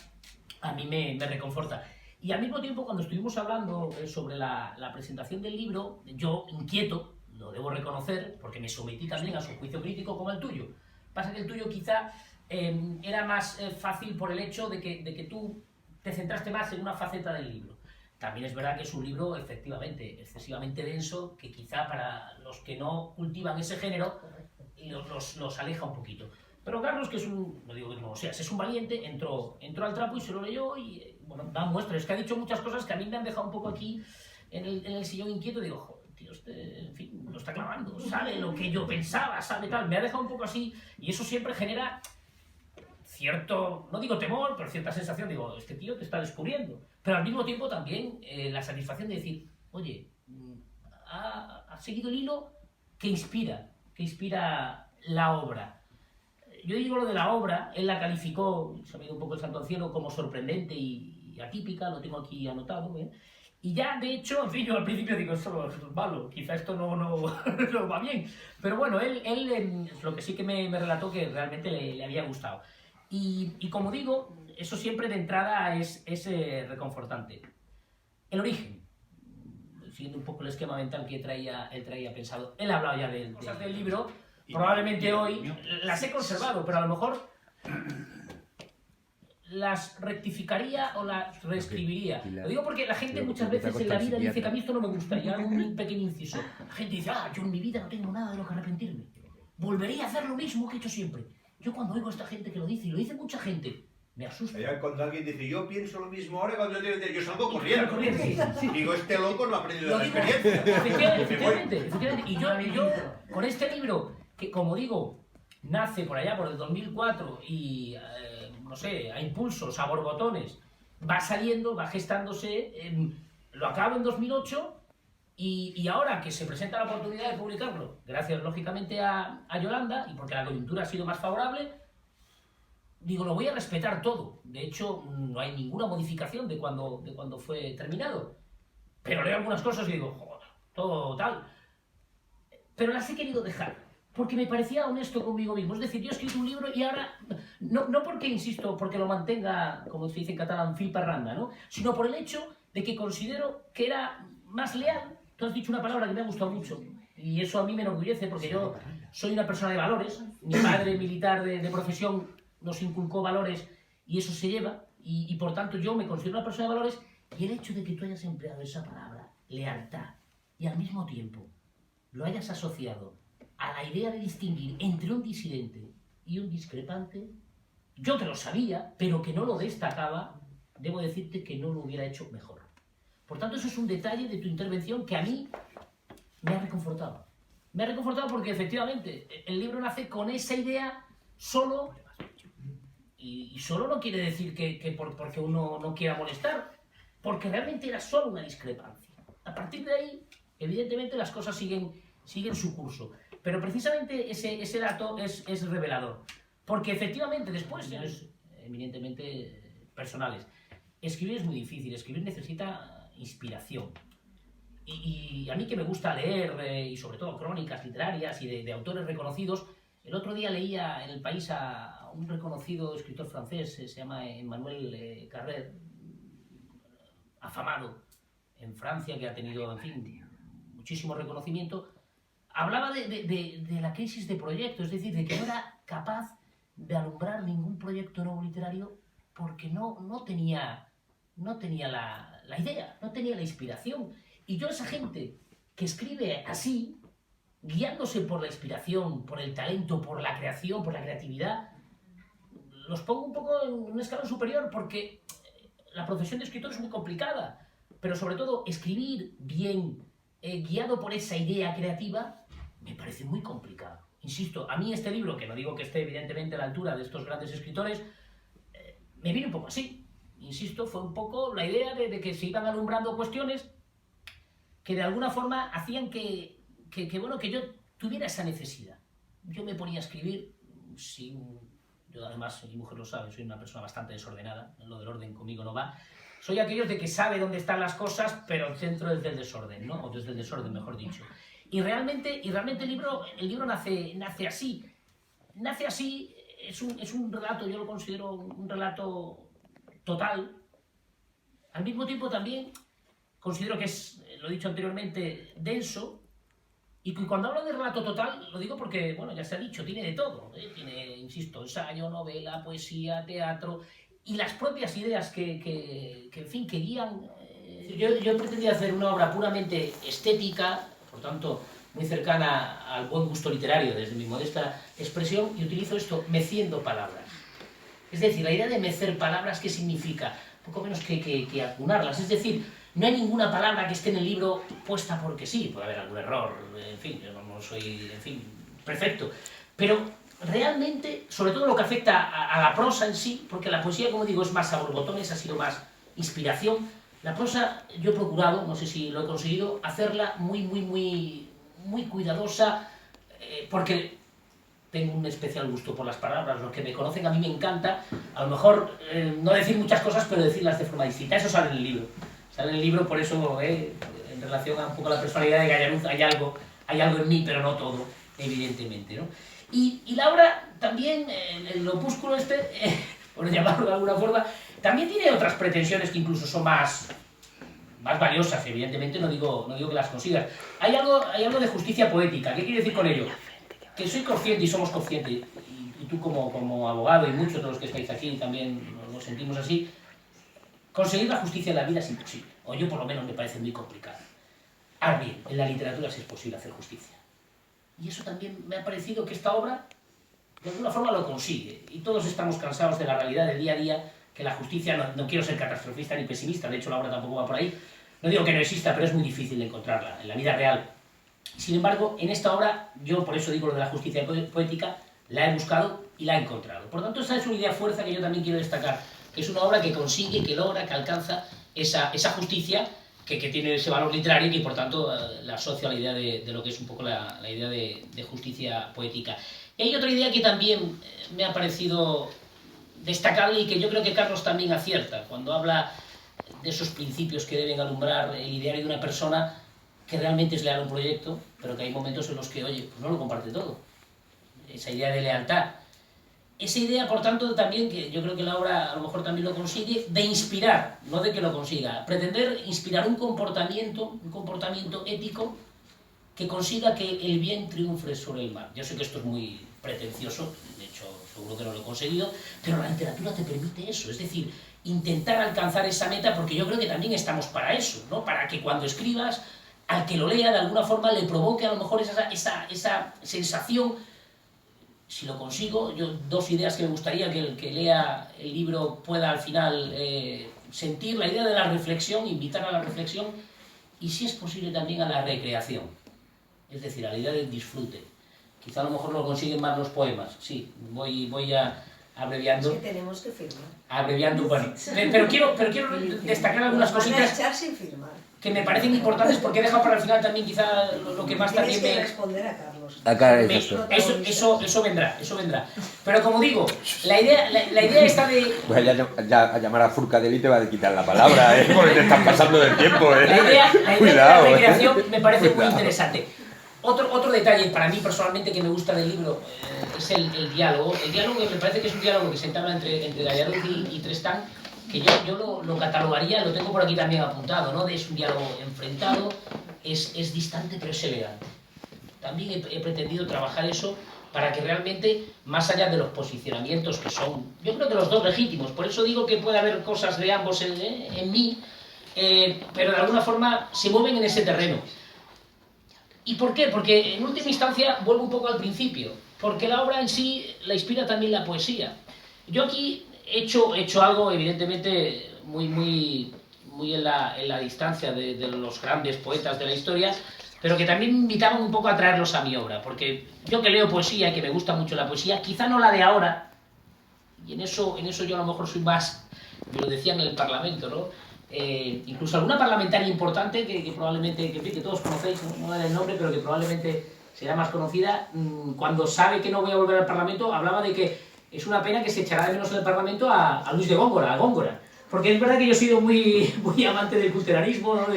a mí me reconforta. Y al mismo tiempo, cuando estuvimos hablando sobre la presentación del libro, yo inquieto, lo debo reconocer, porque me sometí también a su juicio crítico como el tuyo. Pasa que el tuyo quizá era más fácil por el hecho de que tú te centraste más en una faceta del libro. También es verdad que es un libro, efectivamente, excesivamente denso, que quizá para los que no cultivan ese género los aleja un poquito. Pero Carlos, que es no digo que no lo seas, es un valiente, entró al trapo y se lo leyó y, bueno, da muestras. Es que ha dicho muchas cosas que a mí me han dejado un poco aquí en el sillón inquieto. Digo, joder, tío, en fin, lo está clavando, sabe lo que yo pensaba, sabe tal. Me ha dejado un poco así y eso siempre genera cierto, no digo temor, pero cierta sensación. Digo, este tío te está descubriendo. Pero al mismo tiempo también la satisfacción de decir, oye, ha seguido el hilo que inspira la obra. Yo digo lo de la obra, él la calificó, se me ha ido un poco el santo al cielo, como sorprendente y atípica, lo tengo aquí anotado, ¿eh? Y ya, de hecho, en fin, yo al principio digo, esto es malo, quizá esto no va bien. Pero bueno, él lo que sí que me relató que realmente le había gustado. Y como digo, eso siempre de entrada es reconfortante. El origen, siguiendo un poco el esquema mental que él traía pensado. Él ha hablado ya de cosas del libro, probablemente hoy las he conservado, pero a lo mejor las rectificaría o las reescribiría. Lo digo porque la gente muchas veces en la vida dice que a mí esto no me gusta, y hago un pequeño inciso. La gente dice, yo en mi vida no tengo nada de lo que arrepentirme. Volvería a hacer lo mismo que he hecho siempre. Yo cuando oigo a esta gente que lo dice, y lo dice mucha gente, me asusta. Allá cuando alguien dice, yo pienso lo mismo ahora, cuando yo salgo corriendo. Sí. Digo, este loco no ha aprendido de la experiencia. Efectivamente. Y yo, con este libro, que como digo, nace por allá por el 2004 y, no sé, a impulsos, a borbotones, va saliendo, va gestándose, lo acabo en 2008 y ahora que se presenta la oportunidad de publicarlo, gracias lógicamente a Yolanda y porque la coyuntura ha sido más favorable, digo, lo voy a respetar todo. De hecho, no hay ninguna modificación de cuando fue terminado. Pero leo algunas cosas y digo, joder, todo tal. Pero las he querido dejar, porque me parecía honesto conmigo mismo. Es decir, yo he escrito un libro y ahora, no porque, insisto, porque lo mantenga, como se dice en catalán, fil per randa, ¿no? Sino por el hecho de que considero que era más leal. Tú has dicho una palabra que me ha gustado mucho, y eso a mí me enorgullece, porque yo soy una persona de valores. Mi padre militar de profesión nos inculcó valores y eso se lleva, y por tanto yo me considero una persona de valores, y el hecho de que tú hayas empleado esa palabra, lealtad, y al mismo tiempo lo hayas asociado a la idea de distinguir entre un disidente y un discrepante, yo te lo sabía, pero que no lo destacaba, debo decirte que no lo hubiera hecho mejor. Por tanto, eso es un detalle de tu intervención que a mí me ha reconfortado. Me ha reconfortado porque efectivamente el libro nace con esa idea solo. Y solo no quiere decir que porque uno no quiera molestar, porque realmente era solo una discrepancia. A partir de ahí, evidentemente, las cosas siguen su curso. Pero precisamente ese dato es revelador. Porque efectivamente después, ya es eminentemente personales, escribir es muy difícil, escribir necesita inspiración. Y a mí que me gusta leer, y sobre todo crónicas literarias y de autores reconocidos, el otro día leía en El País a un reconocido escritor francés, se llama Emmanuel Carrère, afamado en Francia, que ha tenido, en fin, muchísimo reconocimiento. Hablaba de la crisis de proyecto, es decir, de que no era capaz de alumbrar ningún proyecto nuevo literario porque no tenía la idea, no tenía la inspiración. Y yo, esa gente que escribe así, guiándose por la inspiración, por el talento, por la creación, por la creatividad, los pongo un poco en un escalón superior porque la profesión de escritor es muy complicada, pero sobre todo escribir bien, guiado por esa idea creativa, me parece muy complicado. Insisto, a mí este libro, que no digo que esté evidentemente a la altura de estos grandes escritores, me viene un poco así. Insisto, fue un poco la idea de que se iban alumbrando cuestiones que de alguna forma hacían que yo tuviera esa necesidad. Yo me ponía a escribir sin... Yo además, mi mujer lo sabe, soy una persona bastante desordenada, lo del orden conmigo no va. Soy aquellos de que sabe dónde están las cosas, pero dentro desde el desorden, ¿no? O desde el desorden, mejor dicho. Y realmente el libro nace así. Nace así, es un relato, yo lo considero un relato total. Al mismo tiempo también considero que es, lo he dicho anteriormente, denso. Y cuando hablo de relato total, lo digo porque, bueno, ya se ha dicho, tiene de todo. Tiene, insisto, ensayo, novela, poesía, teatro y las propias ideas que en fin, que guían. Yo pretendía hacer una obra puramente estética, por tanto, muy cercana al buen gusto literario desde mi modesta expresión, y utilizo esto meciendo palabras. Es decir, la idea de mecer palabras, ¿qué significa? Poco menos que acunarlas. Es decir, no hay ninguna palabra que esté en el libro puesta porque sí, puede haber algún error, en fin, yo no soy, en fin, perfecto. Pero realmente, sobre todo lo que afecta a la prosa en sí, porque la poesía, como digo, es más a borbotones, ha sido más inspiración. La prosa yo he procurado, no sé si lo he conseguido, hacerla muy cuidadosa, porque tengo un especial gusto por las palabras. Los que me conocen, a mí me encanta, a lo mejor no decir muchas cosas, pero decirlas de forma distinta. Eso sale en el libro. Sale en el libro, por eso, en relación a un poco la personalidad de Gallaruz, hay algo en mí, pero no todo, evidentemente, ¿no? Y la obra también, el opúsculo por llamarlo de alguna forma, también tiene otras pretensiones que incluso son más valiosas, evidentemente, no digo que las consigas. Hay algo de justicia poética. ¿Qué quiere decir con ello? Que soy consciente y somos conscientes, y tú como abogado y muchos de los que estáis aquí también lo sentimos así, conseguir la justicia en la vida es imposible, o yo por lo menos me parece muy complicado. Ahora bien, en la literatura sí es posible hacer justicia. Y eso también me ha parecido que esta obra de alguna forma lo consigue, y todos estamos cansados de la realidad del día a día, que la justicia, no quiero ser catastrofista ni pesimista, de hecho la obra tampoco va por ahí, no digo que no exista, pero es muy difícil de encontrarla en la vida real. Sin embargo, en esta obra, yo por eso digo lo de la justicia poética, la he buscado y la he encontrado. Por tanto, esa es una idea fuerza que yo también quiero destacar, que es una obra que consigue, que logra, que alcanza esa justicia que tiene ese valor literario y que por tanto la asocio a la idea de lo que es un poco la idea de justicia poética. Y hay otra idea que también me ha parecido destacable y que yo creo que Carlos también acierta, cuando habla de esos principios que deben alumbrar el ideario de una persona que realmente es leal a un proyecto, pero que hay momentos en los que, oye, pues no lo comparte todo. Esa idea de lealtad. Esa idea, por tanto, también, que yo creo que la obra a lo mejor también lo consigue, de inspirar, no de que lo consiga, pretender inspirar un comportamiento ético que consiga que el bien triunfe sobre el mal. Yo sé que esto es muy pretencioso, de hecho seguro que no lo he conseguido, pero la literatura te permite eso, es decir, intentar alcanzar esa meta, porque yo creo que también estamos para eso, ¿no? Para que cuando escribas, al que lo lea de alguna forma le provoque a lo mejor esa sensación. Si lo consigo, yo dos ideas que me gustaría que el que lea el libro pueda al final sentir, la idea de la reflexión, invitar a la reflexión, y si es posible también a la recreación, es decir, a la idea del disfrute. Quizá a lo mejor lo consiguen más los poemas, sí, voy a abreviando. Es que tenemos que firmar. Abreviando, bueno, pero quiero destacar algunas cositas. Van a echar sin firmar. Que me parecen importantes porque he dejado para el final también quizá lo que más también Tienes que responder a Carlos. los Acá, Eso vendrá, eso vendrá. Pero como digo, la idea esta de... Pues a llamar a Furcadell y te va a quitar la palabra, porque te estás pasando del tiempo, La idea Cuidado, de la recreación me parece muy Cuidado. interesante. Otro detalle para mí personalmente que me gusta del libro es el diálogo. El diálogo me parece que es un diálogo que se entabla entre Gallaruz y Tristán, que yo lo catalogaría, lo tengo por aquí también apuntado, ¿no? Es un diálogo enfrentado, es distante pero es elegante. También he pretendido trabajar eso para que realmente, más allá de los posicionamientos que son, yo creo que los dos legítimos, por eso digo que puede haber cosas de ambos en mí, pero de alguna forma se mueven en ese terreno. ¿Y por qué? Porque en última instancia vuelvo un poco al principio, porque la obra en sí la inspira también la poesía. Yo aquí he hecho algo evidentemente muy en la distancia de los grandes poetas de la historia, pero que también me invitaban un poco a traerlos a mi obra, porque yo que leo poesía, que me gusta mucho la poesía, quizá no la de ahora, y en eso yo a lo mejor soy más, me lo decían en el Parlamento, ¿no? Incluso alguna parlamentaria importante que probablemente, que todos conocéis, no daré el nombre, pero que probablemente será más conocida, cuando sabe que no voy a volver al Parlamento, hablaba de que es una pena que se echará de menos en el Parlamento a Luis de Góngora, a Góngora. Porque es verdad que yo he sido muy amante del culteranismo, ¿no?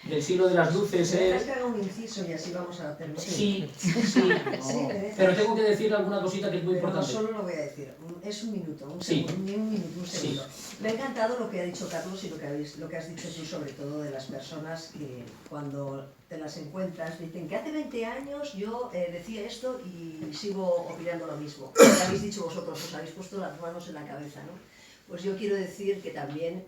Del siglo de las luces. Dejas que haga un inciso y así vamos a terminar. Sí. Pero tengo que decir alguna cosita que es muy importante. Solo lo voy a decir. Es un minuto, un Sí. segundo, un segundo. Me ha encantado lo que ha dicho Carlos y lo que has dicho tú, sobre todo de las personas que cuando te las encuentras dicen que hace 20 años yo decía esto y sigo opinando lo mismo. Lo habéis dicho vosotros, os habéis puesto las manos en la cabeza, ¿no? Pues yo quiero decir que también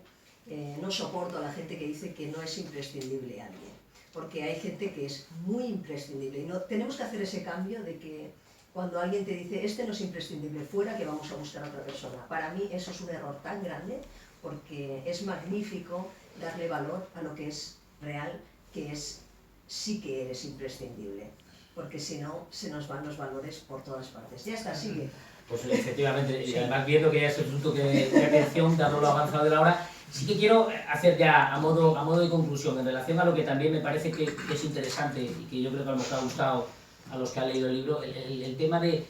no soporto a la gente que dice que no es imprescindible alguien, porque hay gente que es muy imprescindible y no, tenemos que hacer ese cambio de que cuando alguien te dice este no es imprescindible, fuera, que vamos a buscar a otra persona. Para mí eso es un error tan grande, porque es magnífico darle valor a lo que es real, que es sí que eres imprescindible, porque si no se nos van los valores por todas partes. Ya está, sigue. Pues efectivamente, y además viendo que ya es el punto de atención, dado lo avanzado de la hora, sí que quiero hacer ya a modo de conclusión, en relación a lo que también me parece que es interesante y que yo creo que a lo mejor ha gustado a los que han leído el libro, el tema de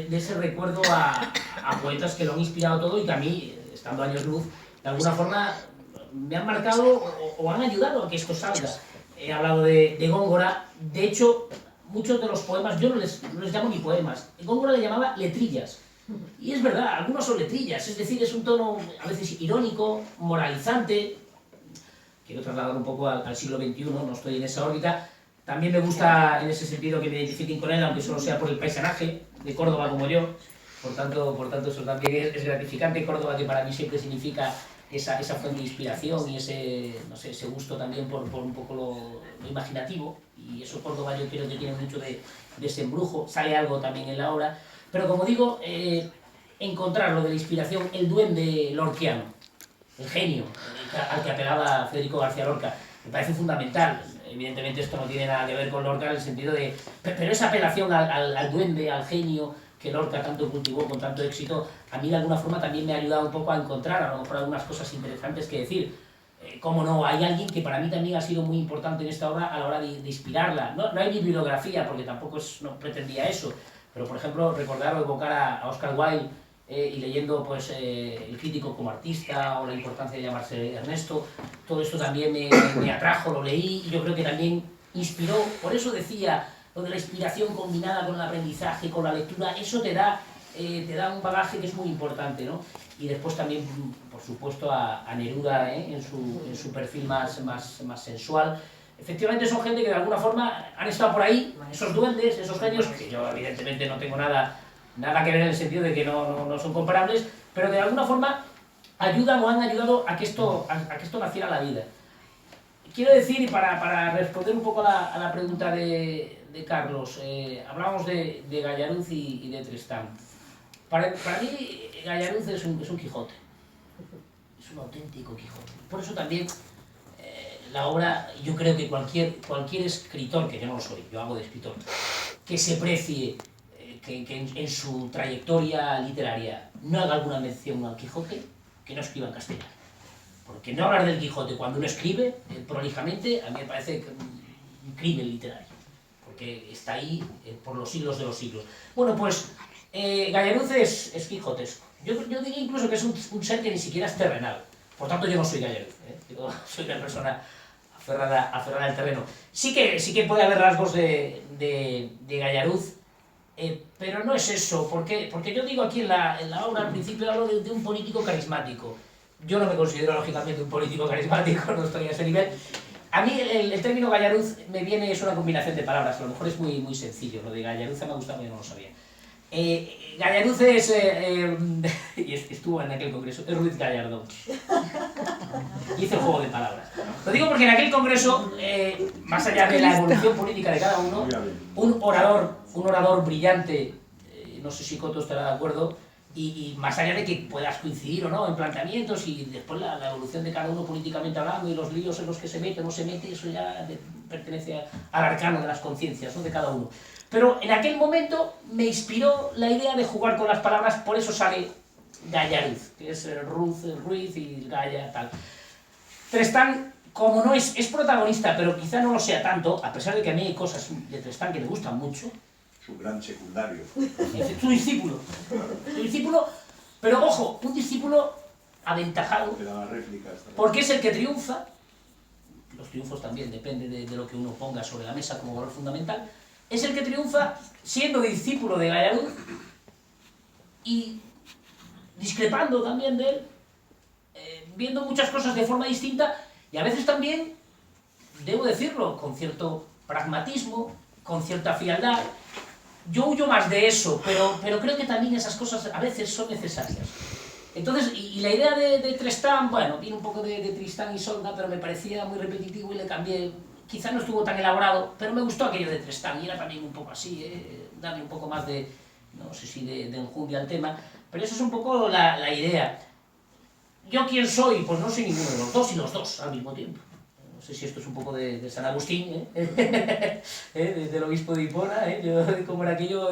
ese recuerdo a poetas que lo han inspirado todo y que a mí, estando años luz, de alguna forma me han marcado o han ayudado a que esto salga. He hablado de Góngora, de hecho, muchos de los poemas, yo no les llamo ni poemas, Góngora le llamaba letrillas. Y es verdad, algunos son letrillas, es decir, es un tono a veces irónico, moralizante. Quiero trasladar un poco al siglo XXI, no estoy en esa órbita. También me gusta en ese sentido que me identifiquen con él, aunque solo sea por el paisanaje de Córdoba como yo. Por tanto eso también es gratificante. Córdoba, que para mí siempre significa esa fuente de inspiración y ese gusto también por un poco lo imaginativo. Y eso Córdoba yo creo que tiene mucho de ese embrujo. Sale algo también en la obra. Pero como digo, encontrar lo de la inspiración, el duende lorquiano, el genio al que apelaba Federico García Lorca, me parece fundamental. Evidentemente esto no tiene nada que ver con Lorca en el sentido de... Pero esa apelación al duende, al genio, que Lorca tanto cultivó con tanto éxito, a mí de alguna forma también me ha ayudado un poco a encontrar a lo mejor algunas cosas interesantes que decir. Cómo no, hay alguien que para mí también ha sido muy importante en esta obra a la hora de inspirarla. No hay bibliografía, porque tampoco no pretendía eso. Pero, por ejemplo, recordar o evocar a Oscar Wilde y leyendo pues, El crítico como artista o la importancia de llamarse Ernesto, todo esto también me atrajo, lo leí y yo creo que también inspiró. Por eso decía, lo de la inspiración combinada con el aprendizaje, con la lectura, eso te da un bagaje que es muy importante, ¿no? Y después también, por supuesto, a Neruda en su perfil más sensual. Efectivamente son gente que de alguna forma han estado por ahí, esos duendes, esos genios, que yo evidentemente no tengo nada que ver en el sentido de que no son comparables, pero de alguna forma ayudan o han ayudado a que esto naciera a la vida. Quiero decir, y para responder un poco a la pregunta de Carlos, hablábamos de Gallaruz y de Tristán. Para mí Gallaruz es un Quijote, es un auténtico Quijote. Por eso también la obra, yo creo que cualquier escritor, que yo no lo soy, yo hago de escritor, que se precie, que en su trayectoria literaria no haga alguna mención al Quijote, que no escriba en castellano. Porque no hablar del Quijote cuando uno escribe prolijamente, a mí me parece un crimen literario. que está ahí por los siglos de los siglos. Bueno, pues Gallaruz es quijotesco. Yo diría incluso que es un ser que ni siquiera es terrenal. Por tanto, yo no soy Gallaruz, yo soy una persona aferrada al terreno. Sí que puede haber rasgos de Gallaruz, pero no es eso, porque yo digo aquí en la obra, al principio hablo de un político carismático. Yo no me considero lógicamente un político carismático, no estoy a ese nivel. A mí el término Gallaruz me viene, es una combinación de palabras, a lo mejor es muy sencillo, lo de Gallaruza me ha gustado, yo no lo sabía. Gallaruz es, y estuvo en aquel congreso, es Ruiz Gallardón. Hizo el juego de palabras. Lo digo porque en aquel congreso, más allá de la evolución política de cada uno, un orador brillante, no sé si Coto estará de acuerdo, y más allá de que puedas coincidir o no en planteamientos y después la evolución de cada uno políticamente hablando y los líos en los que se mete o no se mete, eso ya pertenece al arcano de las conciencias, ¿no?, de cada uno. Pero en aquel momento me inspiró la idea de jugar con las palabras, por eso sale Gallaruz, que es Ruiz y Galla, tal. Tristán, como no es protagonista, pero quizá no lo sea tanto, a pesar de que a mí hay cosas de Tristán que me gustan mucho. Su gran secundario. Su discípulo, pero ojo, un discípulo aventajado, porque es el que triunfa. Los triunfos también dependen de lo que uno ponga sobre la mesa como valor fundamental. Es el que triunfa siendo discípulo de Gallaruz y discrepando también de él, viendo muchas cosas de forma distinta y a veces también, debo decirlo, con cierto pragmatismo, con cierta frialdad. Yo huyo más de eso, pero creo que también esas cosas a veces son necesarias. Entonces, y la idea de Tristán, bueno, viene un poco de Tristán y Isolda, pero me parecía muy repetitivo y le cambié. Quizá no estuvo tan elaborado, pero me gustó aquello de Tristán y era también un poco así, darle un poco más de, no sé si de enjundia al tema, pero eso es un poco la idea. ¿Yo quién soy? Pues no soy ninguno de los dos y los dos al mismo tiempo. No sé si esto es un poco de San Agustín, del obispo de Hipona, como era aquello,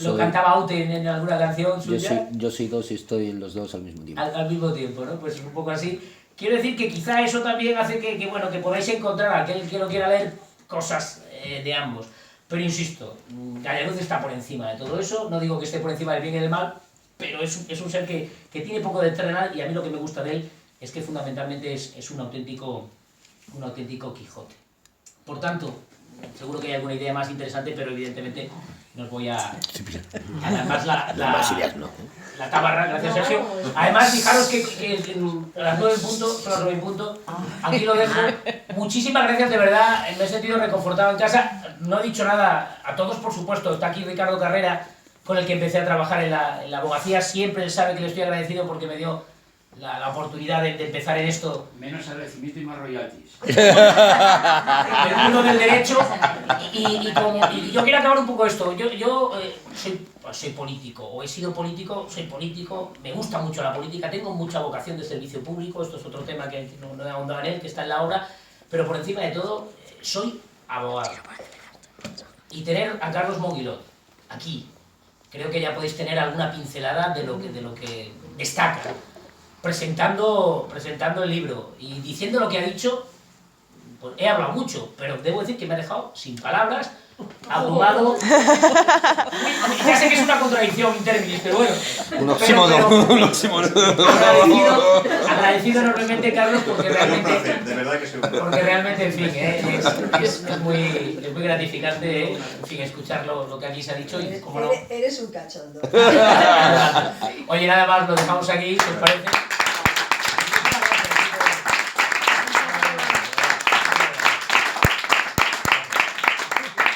lo cantaba Aute en alguna canción suya. Yo soy dos y estoy en los dos al mismo tiempo. Al mismo tiempo, ¿no? Pues un poco así. Quiero decir que quizá eso también hace que podáis encontrar a aquel que no quiera leer cosas de ambos. Pero insisto, Gallaruz está por encima de todo eso, no digo que esté por encima del bien y del mal, pero es un ser que tiene poco de terrenal y a mí lo que me gusta de él es que fundamentalmente es un auténtico Quijote. Por tanto, seguro que hay alguna idea más interesante, pero evidentemente no os voy a... Además la tabarra, gracias Sergio. Además, fijaros que a las 9 en punto, son las 9 en punto, aquí lo dejo. Muchísimas gracias, de verdad, me he sentido reconfortado en casa. No he dicho nada a todos, por supuesto. Está aquí Ricardo Carrera, con el que empecé a trabajar en la abogacía. Siempre él sabe que le estoy agradecido porque me dio la oportunidad de empezar en esto. Menos agradecimiento y más royalties. El mundo del derecho. Y yo quiero acabar un poco esto. Yo soy político, o he sido político, soy político, me gusta mucho la política, tengo mucha vocación de servicio público, esto es otro tema que no he ahondado en él, que está en la obra, pero por encima de todo, soy abogado. Y tener a Carlos Monguiló aquí, creo que ya podéis tener alguna pincelada de lo que destaca. Presentando el libro y diciendo lo que ha dicho, pues he hablado mucho, pero debo decir que me ha dejado sin palabras, abrumado. Ya sé que es una contradicción in terminis, pero bueno. Un oxímoron. Agradecido enormemente, Carlos, porque realmente, de verdad que sí. porque realmente, en fin, es muy gratificante, en fin, escuchar lo que aquí se ha dicho y cómo no. Eres un cachondo. Oye, nada más, lo dejamos aquí, ¿os parece?